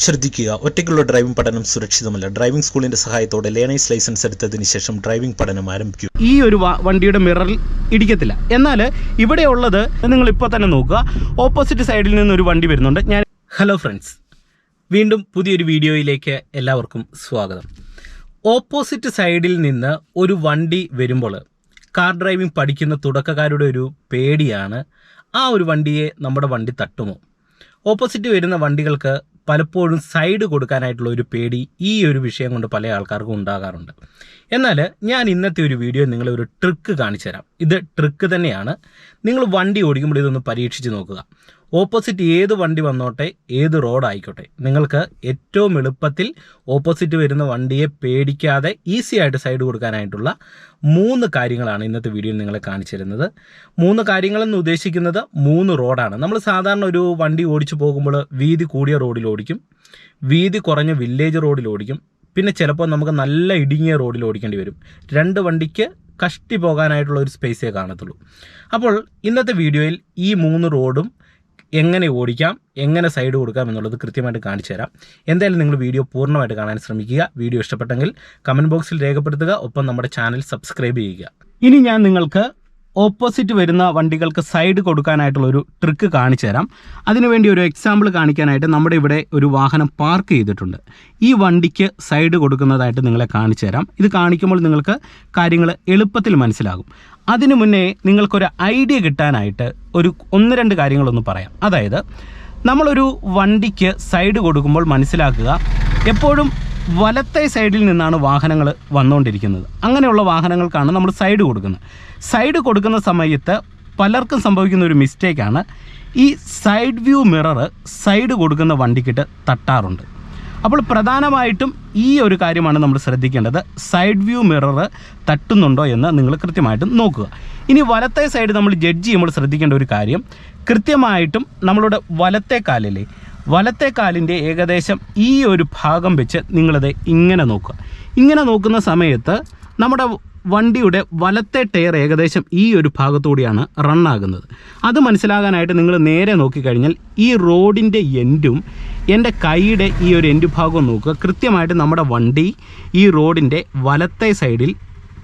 ശ്രദ്ധിക്കുക, ഒറ്റയ്ക്കുള്ള ഡ്രൈവിംഗ് പഠനം സുരക്ഷിതമല്ല. ഡ്രൈവിംഗ് സ്കൂളിന്റെ സഹായത്തോടെ ലേണേഴ്സ് ലൈസൻസ് എടുത്തതിന് ശേഷം ഡ്രൈവിംഗ് പഠനം ആരംഭിക്കും. ഈ ഒരു വണ്ടിയുടെ മിററിൽ ഇടിക്കത്തില്ല. എന്നാൽ ഇവിടെ ഉള്ളത് നിങ്ങൾ ഇപ്പോൾ തന്നെ നോക്കുക, ഓപ്പോസിറ്റ് സൈഡിൽ നിന്നൊരു വണ്ടി വരുന്നുണ്ട്. ഹലോ ഫ്രണ്ട്സ്, വീണ്ടും പുതിയൊരു വീഡിയോയിലേക്ക് എല്ലാവർക്കും സ്വാഗതം. ഓപ്പോസിറ്റ് സൈഡിൽ നിന്ന് ഒരു വണ്ടി വരുമ്പോൾ കാർ ഡ്രൈവിംഗ് പഠിക്കുന്ന തുടക്കക്കാരുടെ ഒരു പേടിയാണ്, ആ ഒരു വണ്ടിയെ നമ്മുടെ വണ്ടി തട്ടുമോ? ഓപ്പോസിറ്റ് വരുന്ന വണ്ടികൾക്ക് പലപ്പോഴും സൈഡ് കൊടുക്കാനായിട്ടുള്ള ഒരു പേടി ഈ ഒരു വിഷയം കൊണ്ട് പല ആൾക്കാർക്കും ഉണ്ടാകാറുണ്ട്. എന്നാൽ ഞാൻ ഇന്നത്തെ ഒരു വീഡിയോ നിങ്ങളെ ഒരു ട്രിക്ക് കാണിച്ചു തരാം. ഇത് ട്രിക്ക് തന്നെയാണ്. നിങ്ങൾ വണ്ടി ഓടിക്കുമ്പോൾ ഇതൊന്ന് പരീക്ഷിച്ച് നോക്കുക. ഓപ്പോസിറ്റ് ഏത് വണ്ടി വന്നോട്ടെ, ഏത് റോഡായിക്കോട്ടെ, നിങ്ങൾക്ക് ഏറ്റവും എളുപ്പത്തിൽ ഓപ്പോസിറ്റ് വരുന്ന വണ്ടിയെ പേടിക്കാതെ ഈസി ആയിട്ട് സൈഡ് കൊടുക്കാനായിട്ടുള്ള 3 കാര്യങ്ങളാണ് ഇന്നത്തെ വീഡിയോയിൽ നിങ്ങളെ കാണിച്ചു തരുന്നത്. 3 കാര്യങ്ങളെന്ന് ഉദ്ദേശിക്കുന്നത് 3 റോഡാണ്. നമ്മൾ സാധാരണ ഒരു വണ്ടി ഓടിച്ചു പോകുമ്പോൾ വീതി കൂടിയ റോഡിൽ ഓടിക്കും, വീതി കുറഞ്ഞ വില്ലേജ് റോഡിൽ ഓടിക്കും, പിന്നെ ചിലപ്പോൾ നമുക്ക് നല്ല ഇടുങ്ങിയ റോഡിൽ ഓടിക്കേണ്ടി വരും. 2 വണ്ടിക്ക് കഷ്ടി പോകാനായിട്ടുള്ള ഒരു സ്പേസേ കാണത്തുള്ളൂ. അപ്പോൾ ഇന്നത്തെ വീഡിയോയിൽ ഈ 3 റോഡും എങ്ങനെ ഓടിക്കാം, എങ്ങനെ സൈഡ് കൊടുക്കാം എന്നുള്ളത് കൃത്യമായിട്ട് കാണിച്ചു തരാം. എന്തായാലും നിങ്ങൾ വീഡിയോ പൂർണ്ണമായിട്ട് കാണാൻ ശ്രമിക്കുക. വീഡിയോ ഇഷ്ടപ്പെട്ടെങ്കിൽ കമൻറ്റ് ബോക്സിൽ രേഖപ്പെടുത്തുക, ഒപ്പം നമ്മുടെ ചാനൽ സബ്സ്ക്രൈബ് ചെയ്യുക. ഇനി ഞാൻ നിങ്ങൾക്ക് ഓപ്പോസിറ്റ് വരുന്ന വണ്ടികൾക്ക് സൈഡ് കൊടുക്കാനായിട്ടുള്ള ഒരു ട്രിക്ക് കാണിച്ചു തരാം. അതിനുവേണ്ടി ഒരു എക്സാമ്പിൾ കാണിക്കാനായിട്ട് നമ്മുടെ ഇവിടെ ഒരു വാഹനം പാർക്ക് ചെയ്തിട്ടുണ്ട്. ഈ വണ്ടിക്ക് സൈഡ് കൊടുക്കുന്നതായിട്ട് നിങ്ങളെ കാണിച്ചു തരാം. ഇത് കാണിക്കുമ്പോൾ നിങ്ങൾക്ക് കാര്യങ്ങൾ എളുപ്പത്തിൽ മനസ്സിലാകും. അതിനു മുന്നേ നിങ്ങൾക്കൊരു ഐഡിയ കിട്ടാനായിട്ട് ഒരു 1-2 കാര്യങ്ങളൊന്ന് പറയാം. അതായത്, നമ്മളൊരു വണ്ടിക്ക് സൈഡ് കൊടുക്കുമ്പോൾ മനസ്സിലാക്കുക, എപ്പോഴും വലത്തെ സൈഡിൽ നിന്നാണ് വാഹനങ്ങൾ വന്നുകൊണ്ടിരിക്കുന്നത്. അങ്ങനെയുള്ള വാഹനങ്ങൾക്കാണ് നമ്മൾ സൈഡ് കൊടുക്കുന്നത്. സൈഡ് കൊടുക്കുന്ന സമയത്ത് പലർക്കും സംഭവിക്കുന്ന ഒരു മിസ്റ്റേക്കാണ്, ഈ സൈഡ് വ്യൂ മിറർ സൈഡ് കൊടുക്കുന്ന വണ്ടിക്കിട്ട് തട്ടാറുണ്ട്. അപ്പോൾ പ്രധാനമായിട്ടും ഈ ഒരു കാര്യമാണ് നമ്മൾ ശ്രദ്ധിക്കേണ്ടത്. സൈഡ് വ്യൂ മിറർ തട്ടുന്നുണ്ടോ എന്ന് നിങ്ങൾ കൃത്യമായിട്ടും നോക്കുക. ഇനി വലത്തെ സൈഡ് നമ്മൾ ജഡ്ജ് ചെയ്യുമ്പോൾ ശ്രദ്ധിക്കേണ്ട ഒരു കാര്യം, കൃത്യമായിട്ടും നമ്മളുടെ വലത്തെ കാലിൻ്റെ ഏകദേശം ഈ ഒരു ഭാഗം വെച്ച് നിങ്ങളത് ഇങ്ങനെ നോക്കുക. ഇങ്ങനെ നോക്കുന്ന സമയത്ത് നമ്മുടെ വണ്ടിയുടെ വലത്തെ ടയർ ഏകദേശം ഈ ഒരു ഭാഗത്തുകൂടിയാണ് റണ്ണാകുന്നത്. അത് മനസ്സിലാകാനായിട്ട് നിങ്ങൾ നേരെ നോക്കിക്കഴിഞ്ഞാൽ ഈ റോഡിൻ്റെ എൻഡും എൻ്റെ കൈയുടെ ഈ ഒരു എൻഡ് ഭാഗവും നോക്കുക. കൃത്യമായിട്ട് നമ്മുടെ വണ്ടി ഈ റോഡിൻ്റെ വലത്തെ സൈഡിൽ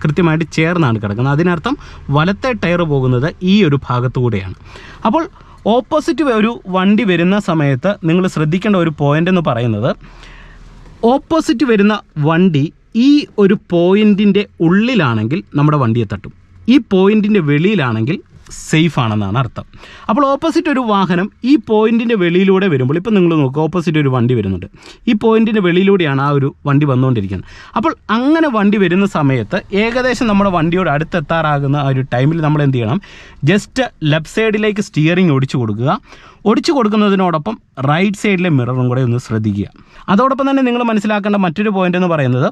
കൃത്യമായിട്ട് ചേർന്നാണ് കിടക്കുന്നത്. അതിനർത്ഥം വലത്തെ ടയർ പോകുന്നത് ഈ ഒരു ഭാഗത്തുകൂടെയാണ്. അപ്പോൾ ഓപ്പോസിറ്റ് ഒരു വണ്ടി വരുന്ന സമയത്ത് നിങ്ങൾ ശ്രദ്ധിക്കേണ്ട ഒരു പോയിൻ്റ് എന്ന് പറയുന്നത്, ഓപ്പോസിറ്റ് വരുന്ന വണ്ടി ഈ ഒരു പോയിൻറ്റിൻ്റെ ഉള്ളിലാണെങ്കിൽ നമ്മുടെ വണ്ടിയെ തട്ടും, ഈ പോയിൻറ്റിൻ്റെ വെളിയിലാണെങ്കിൽ സേഫ് ആണെന്നാണ് അർത്ഥം. അപ്പോൾ ഓപ്പോസിറ്റ് ഒരു വാഹനം ഈ പോയിൻറ്റിൻ്റെ വെളിയിലൂടെ വരുമ്പോൾ, ഇപ്പോൾ നിങ്ങൾ നോക്കുക, ഓപ്പോസിറ്റ് ഒരു വണ്ടി വരുന്നുണ്ട്, ഈ പോയിൻറ്റിൻ്റെ വെളിയിലൂടെയാണ് ആ ഒരു വണ്ടി വന്നുകൊണ്ടിരിക്കുന്നത്. അപ്പോൾ അങ്ങനെ വണ്ടി വരുന്ന സമയത്ത് ഏകദേശം നമ്മുടെ വണ്ടിയോട് അടുത്തെത്താറാകുന്ന ആ ഒരു ടൈമിൽ നമ്മൾ എന്ത് ചെയ്യണം, ജസ്റ്റ് ലെഫ്റ്റ് സൈഡിലേക്ക് സ്റ്റിയറിംഗ് ഒടിച്ചു കൊടുക്കുന്നതിനോടൊപ്പം റൈറ്റ് സൈഡിലെ മിററും കൂടെ ഒന്ന് ശ്രദ്ധിക്കുക. അതോടൊപ്പം തന്നെ നിങ്ങൾ മനസ്സിലാക്കേണ്ട മറ്റൊരു പോയിൻ്റ് എന്ന് പറയുന്നത്,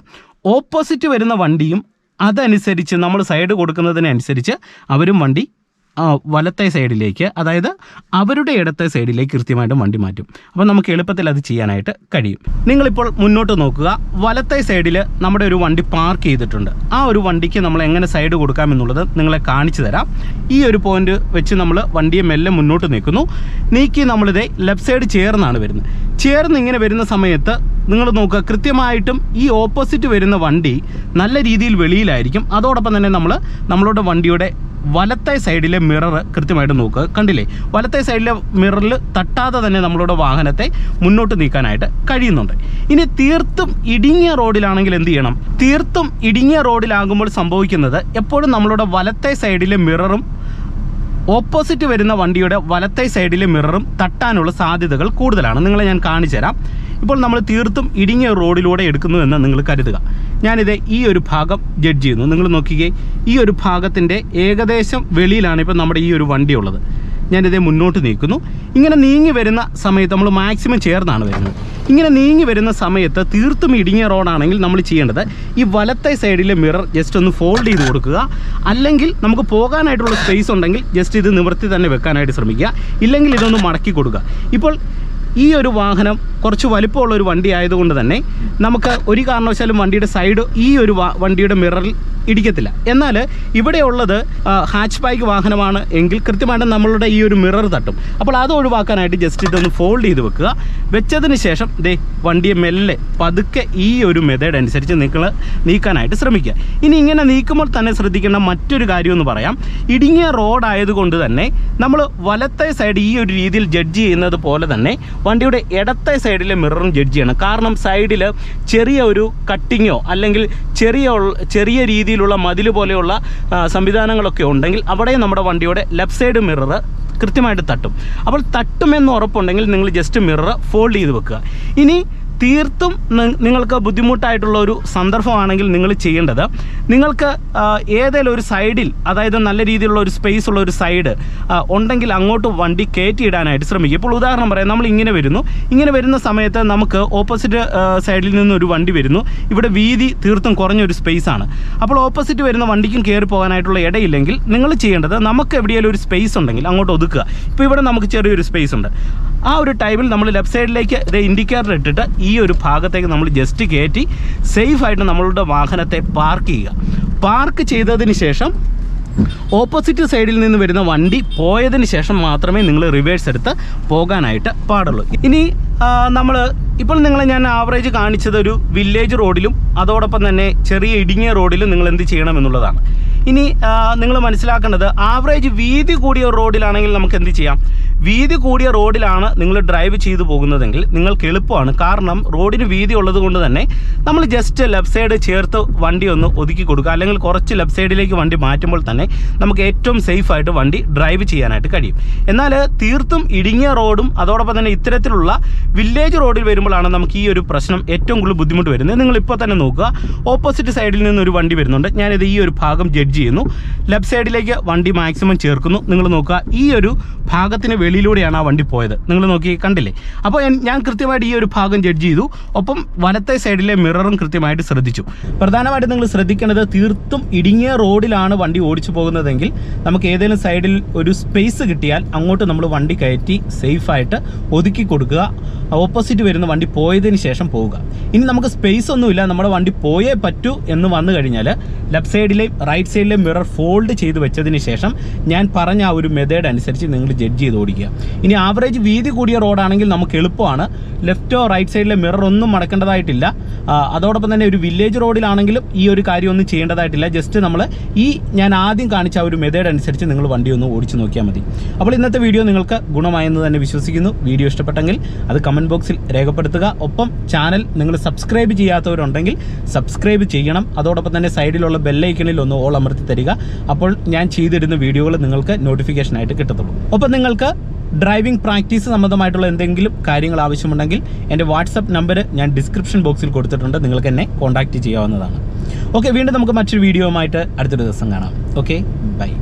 ഓപ്പോസിറ്റ് വരുന്ന വണ്ടിയും അതനുസരിച്ച് നമ്മൾ സൈഡ് കൊടുക്കുന്നതിനനുസരിച്ച് അവരും വണ്ടി വലത്തെ സൈഡിലേക്ക്, അതായത് അവരുടെ ഇടത്തെ സൈഡിലേക്ക് കൃത്യമായിട്ടും വണ്ടി മാറ്റും. അപ്പോൾ നമുക്ക് എളുപ്പത്തിൽ അത് ചെയ്യാനായിട്ട് കഴിയും. നിങ്ങളിപ്പോൾ മുന്നോട്ട് നോക്കുക, വലത്തെ സൈഡിൽ നമ്മുടെ ഒരു വണ്ടി പാർക്ക് ചെയ്തിട്ടുണ്ട്. ആ ഒരു വണ്ടിക്ക് നമ്മൾ എങ്ങനെ സൈഡ് കൊടുക്കാമെന്നുള്ളത് നിങ്ങളെ കാണിച്ചു തരാം. ഈ ഒരു പോയിന്റ് വെച്ച് നമ്മൾ വണ്ടിയെ മെല്ലെ മുന്നോട്ട് നീക്കി നമ്മളിതേ ലെഫ്റ്റ് സൈഡ് ചേർന്നാണ് വരുന്നത്. ചേർന്ന് ഇങ്ങനെ വരുന്ന സമയത്ത് നിങ്ങൾ നോക്കുക, കൃത്യമായിട്ടും ഈ ഓപ്പോസിറ്റ് വരുന്ന വണ്ടി നല്ല രീതിയിൽ വെളിയിലായിരിക്കും. അതോടൊപ്പം തന്നെ നമ്മളുടെ വണ്ടിയുടെ വലത്തെ സൈഡിലെ മിറർ കൃത്യമായിട്ട് നോക്കുക. കണ്ടില്ലേ, വലത്തെ സൈഡിലെ മിററിൽ തട്ടാതെ തന്നെ നമ്മളുടെ വാഹനത്തെ മുന്നോട്ട് നീക്കാനായിട്ട് കഴിയുന്നുണ്ട്. ഇനി തീർത്തും ഇടുങ്ങിയ റോഡിലാണെങ്കിൽ എന്ത് ചെയ്യണം? തീർത്തും ഇടുങ്ങിയ റോഡിലാകുമ്പോൾ സംഭവിക്കുന്നത്, എപ്പോഴും നമ്മളുടെ വലത്തെ സൈഡിലെ മിററും ഓപ്പോസിറ്റ് വരുന്ന വണ്ടിയുടെ വലത്തെ സൈഡിലെ മിററും തട്ടാനുള്ള സാധ്യതകൾ കൂടുതലാണ്. നിങ്ങളെ ഞാൻ കാണിച്ചു തരാം. ഇപ്പോൾ നമ്മൾ തീർത്തും ഇടുങ്ങിയ റോഡിലൂടെ എടുക്കുന്നു എന്ന് നിങ്ങൾ കരുതുക. ഞാനിത് ഈ ഒരു ഭാഗം ജഡ്ജ് ചെയ്യുന്നു. നിങ്ങൾ നോക്കിക്കേ, ഈ ഒരു ഭാഗത്തിൻ്റെ ഏകദേശം വെളിയിലാണ് ഇപ്പോൾ നമ്മുടെ ഈ ഒരു വണ്ടി ഉള്ളത്. ഞാനിതേ മുന്നോട്ട് നീക്കുന്നു. ഇങ്ങനെ നീങ്ങി വരുന്ന സമയത്ത് നമ്മൾ മാക്സിമം ചേർന്നാണ് വരുന്നത്. ഇങ്ങനെ നീങ്ങി വരുന്ന സമയത്ത് തീർത്തും ഇടുങ്ങിയ റോഡാണെങ്കിൽ നമ്മൾ ചെയ്യേണ്ടത്, ഈ വലത്തെ സൈഡിലെ മിറർ ജസ്റ്റ് ഒന്ന് ഫോൾഡ് ചെയ്ത് കൊടുക്കുക. അല്ലെങ്കിൽ നമുക്ക് പോകാനായിട്ടുള്ള സ്പേസ് ഉണ്ടെങ്കിൽ ജസ്റ്റ് ഇത് നിവർത്തി തന്നെ വെക്കാനായിട്ട് ശ്രമിക്കുക. ഇല്ലെങ്കിൽ ഇതൊന്ന് മടക്കി കൊടുക്കുക. ഇപ്പോൾ ഈ ഒരു വാഹനം കുറച്ച് വലിപ്പമുള്ള ഒരു വണ്ടി ആയതുകൊണ്ട് തന്നെ നമുക്ക് ഒരു കാരണവശാലും വണ്ടിയുടെ സൈഡ് ഈ ഒരു വണ്ടിയുടെ മിററിൽ ഇടിക്കത്തില്ല. എന്നാൽ ഇവിടെയുള്ളത് ഹാച്ച് ബാക്ക് വാഹനമാണ് എങ്കിൽ കൃത്യമായിട്ട് നമ്മളുടെ ഈ ഒരു മിറർ തട്ടും. അപ്പോൾ അത് ഒഴിവാക്കാനായിട്ട് ജസ്റ്റ് ഇതൊന്ന് ഫോൾഡ് ചെയ്ത് വെക്കുക. വെച്ചതിന് ശേഷം വണ്ടിയെ മെല്ലെ പതുക്കെ ഈ ഒരു മെത്തേഡ് അനുസരിച്ച് നിങ്ങൾ നീക്കാനായിട്ട് ശ്രമിക്കുക. ഇനി ഇങ്ങനെ നീക്കുമ്പോൾ തന്നെ ശ്രദ്ധിക്കേണ്ട മറ്റൊരു കാര്യം എന്ന് പറയാം, ഇടുങ്ങിയ റോഡ് ആയതുകൊണ്ട് തന്നെ നമ്മൾ വലത്തെ സൈഡ് ഈ ഒരു രീതിയിൽ ജഡ്ജ് ചെയ്യുന്നത് പോലെ തന്നെ വണ്ടിയുടെ ഇടത്തെ സൈഡിലെ മിററും ജഡ്ജ് ചെയ്യണം. കാരണം സൈഡിൽ ചെറിയ ഒരു കട്ടിങ്ങോ അല്ലെങ്കിൽ ചെറിയ രീതിയിലുള്ള മതിൽ പോലെയുള്ള സംവിധാനങ്ങളൊക്കെ ഉണ്ടെങ്കിൽ അവിടെ നമ്മുടെ വണ്ടിയുടെ ലെഫ്റ്റ് സൈഡ് മിറർ കൃത്യമായിട്ട് തട്ടും. അപ്പോൾ തട്ടുമെന്ന് ഉറപ്പുണ്ടെങ്കിൽ നിങ്ങൾ ജസ്റ്റ് മിറർ ഫോൾഡ് ചെയ്ത് വെക്കുക. ഇനി തീർത്തും നിങ്ങൾക്ക് ബുദ്ധിമുട്ടായിട്ടുള്ള ഒരു സന്ദർഭമാണെങ്കിൽ നിങ്ങൾ ചെയ്യേണ്ടത്, നിങ്ങൾക്ക് ഏതെങ്കിലും ഒരു സൈഡിൽ, അതായത് നല്ല രീതിയിലുള്ള ഒരു സ്പേസ് ഉള്ള ഒരു സൈഡ് ഉണ്ടെങ്കിൽ അങ്ങോട്ട് വണ്ടി കയറ്റിയിടാനായിട്ട് ശ്രമിക്കുക. ഇപ്പോൾ ഉദാഹരണം പറയാം, നമ്മൾ ഇങ്ങനെ വരുന്ന സമയത്ത് നമുക്ക് ഓപ്പോസിറ്റ് സൈഡിൽ നിന്നൊരു വണ്ടി വരുന്നു. ഇവിടെ വീതി തീർത്തും കുറഞ്ഞൊരു സ്പേസാണ്. അപ്പോൾ ഓപ്പോസിറ്റ് വരുന്ന വണ്ടിക്കും കയറി പോകാനായിട്ടുള്ള ഇടയില്ലെങ്കിൽ നിങ്ങൾ ചെയ്യേണ്ടത്, നമുക്ക് എവിടെയെങ്കിലും ഒരു സ്പേസ് ഉണ്ടെങ്കിൽ അങ്ങോട്ട് ഒതുക്കുക. ഇപ്പോൾ ഇവിടെ നമുക്ക് ചെറിയൊരു സ്പേസ് ഉണ്ട്. ആ ഒരു ടൈമിൽ നമ്മൾ ലെഫ്റ്റ് സൈഡിലേക്ക് ഇൻഡിക്കേറ്റർ ഇട്ടിട്ട് ഈ ഒരു ഭാഗത്തേക്ക് നമ്മൾ ജസ്റ്റ് കയറ്റി സേഫായിട്ട് നമ്മളുടെ വാഹനത്തെ പാർക്ക് ചെയ്യുക. പാർക്ക് ചെയ്തതിന് ശേഷം ഓപ്പോസിറ്റ് സൈഡിൽ നിന്ന് വരുന്ന വണ്ടി പോയതിന് ശേഷം മാത്രമേ നിങ്ങൾ റിവേഴ്സ് എടുത്ത് പോകാനായിട്ട് പാടുള്ളൂ. ഇനി ഇപ്പോൾ നിങ്ങളെ ഞാൻ ആവറേജ് കാണിച്ചത് ഒരു വില്ലേജ് റോഡിലും അതോടൊപ്പം തന്നെ ചെറിയ ഇടുങ്ങിയ റോഡിലും നിങ്ങൾ എന്ത് ചെയ്യണം എന്നുള്ളതാണ്. ഇനി നിങ്ങൾ മനസ്സിലാക്കേണ്ടത്, ആവറേജ് വീതി കൂടിയ റോഡിലാണെങ്കിൽ നമുക്ക് എന്ത് ചെയ്യാം, വീതി കൂടിയ റോഡിലാണ് നിങ്ങൾ ഡ്രൈവ് ചെയ്തു പോകുന്നതെങ്കിൽ നിങ്ങൾക്ക് എളുപ്പമാണ്. കാരണം റോഡിന് വീതി ഉള്ളത് കൊണ്ട് തന്നെ നമ്മൾ ജസ്റ്റ് ലെഫ്റ്റ് സൈഡ് ചേർത്ത് വണ്ടി ഒന്ന് ഒതുക്കി കൊടുക്കുക, അല്ലെങ്കിൽ കുറച്ച് ലെഫ്റ്റ് സൈഡിലേക്ക് വണ്ടി മാറ്റുമ്പോൾ തന്നെ നമുക്ക് ഏറ്റവും സേഫായിട്ട് വണ്ടി ഡ്രൈവ് ചെയ്യാനായിട്ട് കഴിയും. എന്നാൽ തീർത്തും ഇടുങ്ങിയ റോഡും അതോടൊപ്പം തന്നെ ഇത്തരത്തിലുള്ള വില്ലേജ് റോഡിൽ വരുമ്പോഴാണ് നമുക്ക് ഈ ഒരു പ്രശ്നം ഏറ്റവും കൂടുതൽ ബുദ്ധിമുട്ട് വരുന്നത്. നിങ്ങളിപ്പോൾ തന്നെ നോക്കുക, ഓപ്പോസിറ്റ് സൈഡിൽ നിന്നൊരു വണ്ടി വരുന്നുണ്ട്. ഞാനിത് ഈ ഒരു ഭാഗം ജഡ്ജ് ചെയ്യുന്നു, ലെഫ്റ്റ് സൈഡിലേക്ക് വണ്ടി മാക്സിമം ചേർക്കുന്നു. നിങ്ങൾ നോക്കുക, ഈ ഒരു ഭാഗത്തിന് വെളിയിലൂടെയാണ് ആ വണ്ടി പോയത്. നിങ്ങൾ നോക്കി കണ്ടില്ലേ? അപ്പോൾ ഞാൻ കൃത്യമായിട്ട് ഈ ഒരു ഭാഗം ജഡ്ജ് ചെയ്തു. ഒപ്പം വലത്തെ സൈഡിലെ മിററും കൃത്യമായിട്ട് ശ്രദ്ധിച്ചു. പ്രധാനമായിട്ടും നിങ്ങൾ ശ്രദ്ധിക്കേണ്ടത്, തീർത്തും ഇടുങ്ങിയ റോഡിലാണ് വണ്ടി ഓടിച്ചു പോകുന്നതെങ്കിൽ നമുക്ക് ഏതെങ്കിലും സൈഡിൽ ഒരു സ്പേസ് കിട്ടിയാൽ അങ്ങോട്ട് നമ്മൾ വണ്ടി കയറ്റി സേഫായിട്ട് ഒതുക്കി കൊടുക്കുക. ഓപ്പോസിറ്റ് വരുന്ന വണ്ടി പോയതിന് ശേഷം പോവുക. ഇനി നമുക്ക് സ്പേസ് ഒന്നുമില്ല, നമ്മുടെ വണ്ടി പോയേ പറ്റൂ എന്ന് വന്നു കഴിഞ്ഞാൽ ലെഫ്റ്റ് സൈഡിലെയും റൈറ്റ് സൈഡിലെയും മിറർ ഫോൾഡ് ചെയ്ത് വെച്ചതിന് ശേഷം ഞാൻ പറഞ്ഞ ആ ഒരു മെത്തേഡ് അനുസരിച്ച് നിങ്ങൾ ജഡ്ജ് ചെയ്ത് ഓടിക്കുക. ഇനി ആവറേജ് വീതി കൂടിയ റോഡാണെങ്കിൽ നമുക്ക് എളുപ്പമാണ്, ലെഫ്റ്റോ റൈറ്റ് സൈഡിലെ മിറർ ഒന്നും മടക്കേണ്ടതായിട്ടില്ല. അതോടൊപ്പം തന്നെ ഒരു വില്ലേജ് റോഡിലാണെങ്കിലും ഈ ഒരു കാര്യം ഒന്നും ചെയ്യേണ്ടതായിട്ടില്ല. ജസ്റ്റ് നമ്മൾ ഞാൻ ആദ്യം കാണിച്ച ആ ഒരു മെത്തേഡ് അനുസരിച്ച് നിങ്ങൾ വണ്ടി ഒന്ന് ഓടിച്ച് നോക്കിയാൽ മതി. അപ്പോൾ ഇന്നത്തെ വീഡിയോ നിങ്ങൾക്ക് ഗുണമായെന്ന് തന്നെ വിശ്വസിക്കുന്നു. വീഡിയോ ഇഷ്ടപ്പെട്ടെങ്കിൽ അത് കമൻറ്റ് ബോക്സിൽ രേഖപ്പെടുത്തുക. ഒപ്പം ചാനൽ നിങ്ങൾ സബ്സ്ക്രൈബ് ചെയ്യാത്തവരുണ്ടെങ്കിൽ സബ്സ്ക്രൈബ് ചെയ്യണം. അതോടൊപ്പം തന്നെ സൈഡിലുള്ള ബെല്ലൈക്കണിൽ ഒന്ന് ഓൾ അമർത്തി തരിക. അപ്പോൾ ഞാൻ ചെയ്തിടുന്ന വീഡിയോകൾ നിങ്ങൾക്ക് നോട്ടിഫിക്കേഷനായിട്ട് കിട്ടത്തുള്ളൂ. ഒപ്പം നിങ്ങൾക്ക് ഡ്രൈവിംഗ് പ്രാക്ടീസ് സംബന്ധമായിട്ടുള്ള എന്തെങ്കിലും കാര്യങ്ങൾ ആവശ്യമുണ്ടെങ്കിൽ എൻ്റെ വാട്സപ്പ് നമ്പർ ഞാൻ ഡിസ്ക്രിപ്ഷൻ ബോക്സിൽ കൊടുത്തിട്ടുണ്ട്, നിങ്ങൾക്ക് എന്നെ കോൺടാക്റ്റ് ചെയ്യാവുന്നതാണ്. ഓക്കെ, വീണ്ടും നമുക്ക് മറ്റൊരു വീഡിയോയുമായിട്ട് അടുത്തൊരു ദിവസം കാണാം. Okay, by.